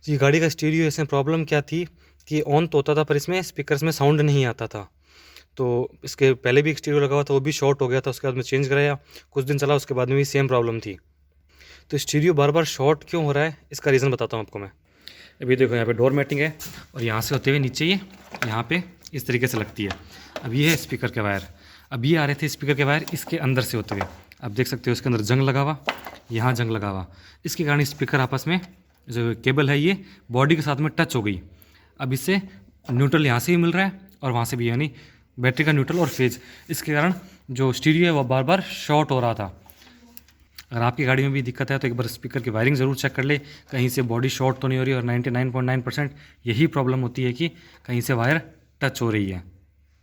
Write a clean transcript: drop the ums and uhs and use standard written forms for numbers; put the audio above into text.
तो ये गाड़ी का स्टीरियो, इसमें प्रॉब्लम क्या थी कि ऑन तो होता था पर इसमें स्पीकर्स में साउंड नहीं आता था। तो इसके पहले भी एक स्टीरियो लगा हुआ था, वो भी शॉर्ट हो गया था, उसके बाद मैं चेंज कराया, कुछ दिन चला, उसके बाद में भी सेम प्रॉब्लम थी। तो स्टीरियो बार बार शॉर्ट क्यों हो रहा है, इसका रीज़न बताता हूँ आपको मैं। अभी देखो यहाँ पे डोर मैटिंग है और यहाँ से होते हुए नीचे ये यहाँ पे इस तरीके से लगती है। अब ये है स्पीकर के वायर, अब ये आ रहे थे स्पीकर के वायर इसके अंदर से होते हुए, आप देख सकते हो इसके अंदर जंग लगा हुआ, यहाँ जंग लगा हुआ, इसके कारण स्पीकर आपस में जो केबल है ये बॉडी के साथ में टच हो गई। अब इससे न्यूट्रल यहाँ से भी मिल रहा है और वहाँ से भी, यानी बैटरी का न्यूट्रल और फेज, इसके कारण जो स्टीरियो है वो बार बार शॉर्ट हो रहा था। अगर आपकी गाड़ी में भी दिक्कत है तो एक बार स्पीकर की वायरिंग ज़रूर चेक कर ले, कहीं से बॉडी शॉर्ट तो नहीं हो रही। और 99.9% यही प्रॉब्लम होती है कि कहीं से वायर टच हो रही है।